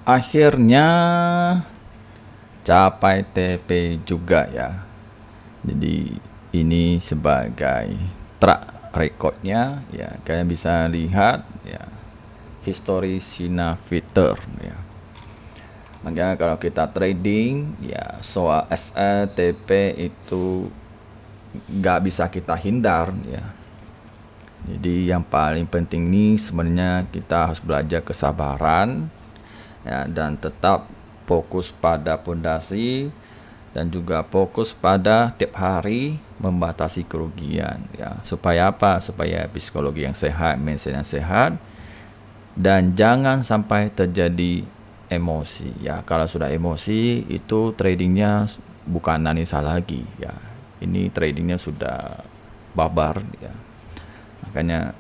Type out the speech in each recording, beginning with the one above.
Akhirnya capai TP juga ya. Jadi ini sebagai track recordnya ya, kalian bisa lihat ya, history Sinafitur ya. Makanya kalau kita trading ya, soal SL TP itu nggak bisa kita hindar ya. Jadi yang paling penting nih sebenarnya kita harus belajar kesabaran ya, dan tetap fokus pada pondasi dan juga fokus pada tiap hari membatasi kerugian ya. Supaya apa? Supaya psikologi yang sehat, mindset yang sehat, dan jangan sampai terjadi emosi ya. Kalau sudah emosi itu tradingnya bukan analisa lagi ya. Ini tradingnya sudah babar ya. Makanya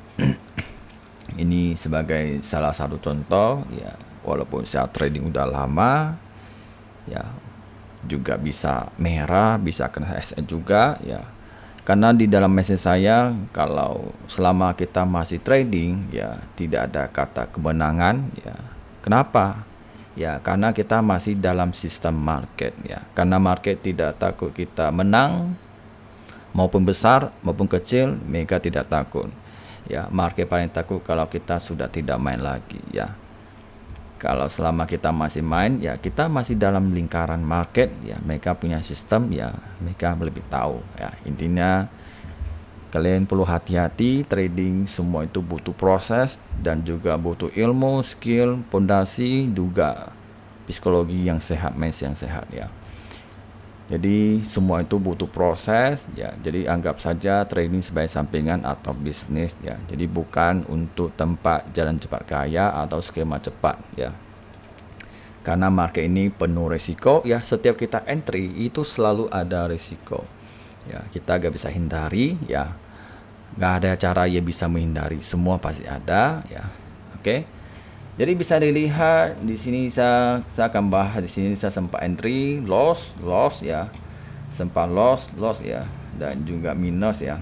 ini sebagai salah satu contoh ya, walaupun saya trading udah lama ya, juga bisa merah, bisa kena SN juga ya. Karena di dalam mesin saya, kalau selama kita masih trading ya, tidak ada kata kemenangan ya. Kenapa? Ya karena kita masih dalam sistem market ya. Karena market tidak takut kita menang, maupun besar maupun kecil, mereka tidak takut ya. Market paling takut kalau kita sudah tidak main lagi ya. Kalau selama kita masih main ya, kita masih dalam lingkaran market ya, mereka punya sistem ya, mereka lebih tahu ya. Intinya kalian perlu hati-hati. Trading semua itu butuh proses dan juga butuh ilmu, skill, pondasi, juga psikologi yang sehat, mindset yang sehat ya. Jadi semua itu butuh proses ya. Jadi anggap saja trading sebagai sampingan atau bisnis ya. Jadi bukan untuk tempat jalan cepat kaya atau skema cepat ya. Karena market ini penuh risiko ya. Setiap kita entry itu selalu ada risiko ya. Kita gak bisa hindari ya. Gak ada cara ya bisa menghindari. Semua pasti ada ya. Oke. Jadi bisa dilihat di sini saya akan bahas di sini. Saya sempat entry, loss ya, sempat loss ya, dan juga minus ya,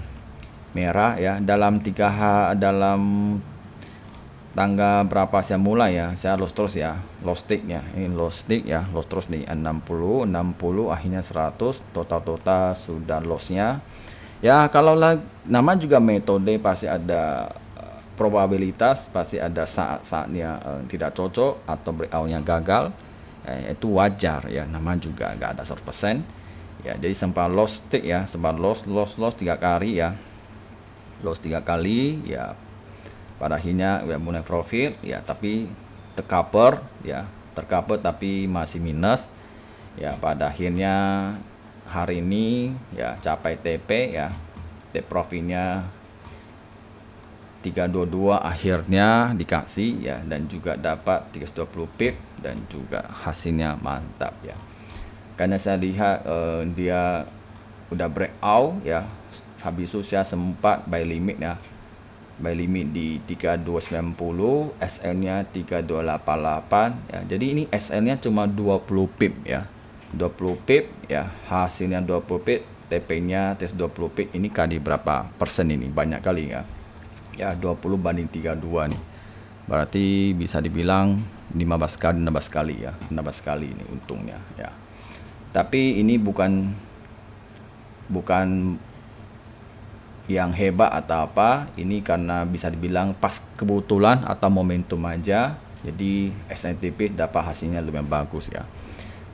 merah ya. Dalam dalam tangga berapa saya mulai ya, saya loss terus ya, loss stick ya, ini loss stick ya, loss terus nih 60 akhirnya 100, total sudah lossnya ya. Kalau nama juga metode pasti ada probabilitas, pasti ada saat-saatnya tidak cocok atau breakoutnya gagal, itu wajar ya, nama juga nggak ada 100% ya. Jadi sempat loss stick ya, sempat loss 3 kali ya, loss 3 kali ya. Pada akhirnya ya mulai profit ya, tapi tercover ya, tercover tapi masih minus ya. Pada akhirnya hari ini ya capai TP ya, take profitnya 322 akhirnya dikasih ya, dan juga dapat 320 pip dan juga hasilnya mantap ya. Karena saya lihat dia udah breakout ya. Habis itu saya sempat buy limit ya, buy limit di 3290, SL-nya 3288 ya. Jadi ini SL-nya cuma 20 pip ya, 20 pip ya, hasilnya 20 pip, TP-nya tes 20 pip. Ini kali berapa persen ini? Banyak kali ya. Ya 20 banding 32 nih. Berarti bisa dibilang 15 kali, 16 kali ya. 16 kali ini untungnya ya. Tapi ini bukan yang hebat atau apa. Ini karena bisa dibilang pas kebetulan atau momentum aja. Jadi SNTP dapat hasilnya lebih bagus ya.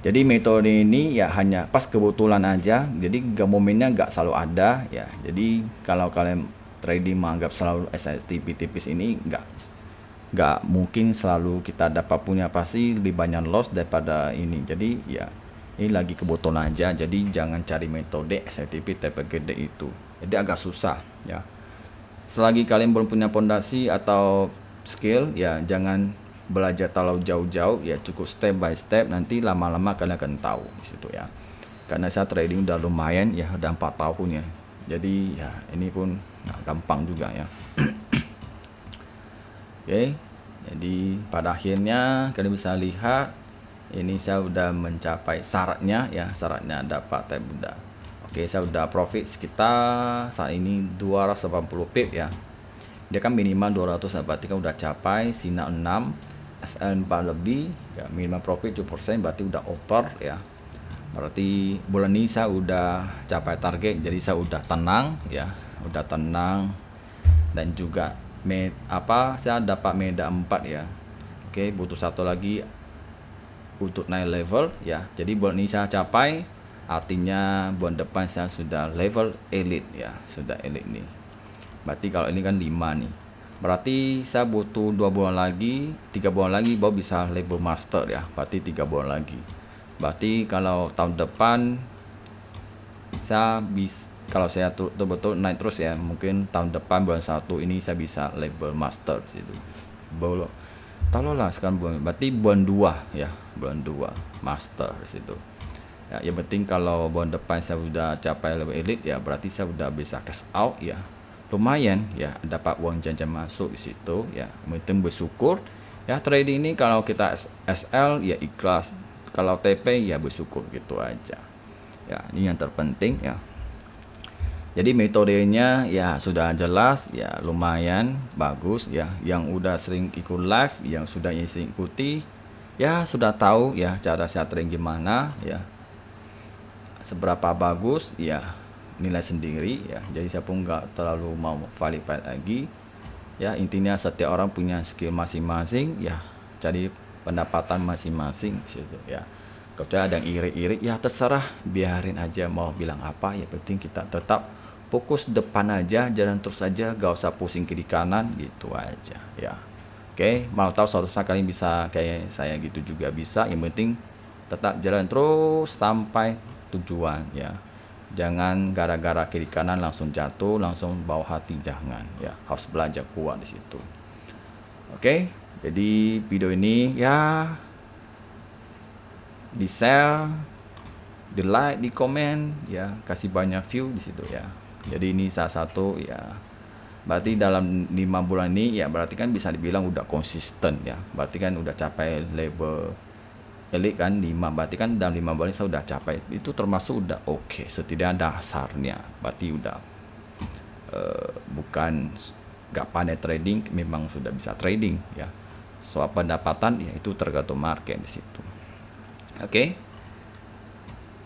Jadi metode ini ya hanya pas kebetulan aja. Jadi momennya nggak selalu ada ya. Jadi kalau kalian trading menganggap selalu STP tipis ini, nggak mungkin selalu kita dapat punya, pasti lebih banyak loss daripada ini. Jadi ya ini lagi kebetulan aja. Jadi jangan cari metode STP TP gede itu, jadi agak susah ya. Selagi kalian belum punya pondasi atau skill ya, jangan belajar terlalu jauh-jauh ya, cukup step by step. Nanti lama-lama kalian akan tahu di situ ya. Karena saya trading udah lumayan ya, udah 4 tahun ya. Jadi ya ini pun gampang juga ya. Oke, jadi pada akhirnya kalian bisa lihat ini saya udah mencapai syaratnya ya, syaratnya dapat tab udah. Oke, saya udah profit sekitar saat ini 280 pip ya. Dia kan minimal 200, berarti kan udah capai sinar 6 SL4 lebih ya, minimal profit 7%, berarti udah over ya. Berarti bulan ini saya udah capai target, jadi saya udah tenang ya, udah tenang. Dan juga saya dapat meda 4 ya. Oke, butuh satu lagi untuk naik level ya. Jadi bulan ini saya capai, artinya bulan depan saya sudah level elite ya, sudah elite nih. Berarti kalau ini kan 5 nih, berarti saya butuh 2 bulan lagi, 3 bulan lagi baru bisa level master ya. Berarti 3 bulan lagi. Berarti kalau tahun depan kalau saya betul-betul naik terus ya, mungkin tahun depan bulan 1 ini saya bisa level master situ. Boleh. Taruhlah sekarang berarti bulan 2 ya, bulan 2 master situ. Ya, yang penting kalau bulan depan saya udah capai level elite ya, berarti saya udah bisa cash out ya. Lumayan ya, dapat uang jajan masuk di situ ya. Penting bersyukur ya. Trading ini kalau kita SL ya ikhlas, kalau TP ya bersyukur, gitu aja ya. Ini yang terpenting ya. Jadi metodenya ya sudah jelas ya, lumayan bagus ya. Yang udah sering ikut live, yang sudah sering ikuti ya, sudah tahu ya cara saya trading gimana ya, seberapa bagus ya, nilai sendiri ya. Jadi saya pun nggak terlalu mau validate lagi ya. Intinya setiap orang punya skill masing-masing ya, cari pendapatan masing-masing situ ya. Kalau ada yang iri-iri ya terserah, biarin aja mau bilang apa ya, penting kita tetap fokus depan aja, jalan terus aja, gak usah pusing kiri kanan, gitu aja ya. Oke, mau tahu suatu saat kalian bisa kayak saya gitu juga bisa. Yang penting tetap jalan terus sampai tujuan ya. Jangan gara-gara kiri kanan langsung jatuh, langsung bawa hati, jangan ya. Harus belajar kuat di situ. Oke, jadi video ini ya di share, di like, di komen ya, kasih banyak view di situ ya. Jadi ini salah satu ya, berarti dalam 5 bulan ini ya, berarti kan bisa dibilang udah konsisten ya. Berarti kan udah capai level elite kan 5, berarti kan dalam 5 bulan ini saya udah capai, itu termasuk udah oke, setidaknya dasarnya. Berarti udah bukan gak pandai trading, memang sudah bisa trading ya. Soal pendapatan ya itu tergantung market di situ. Oke.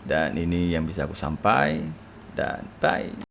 Dan ini yang bisa aku sampaikan, dan bye.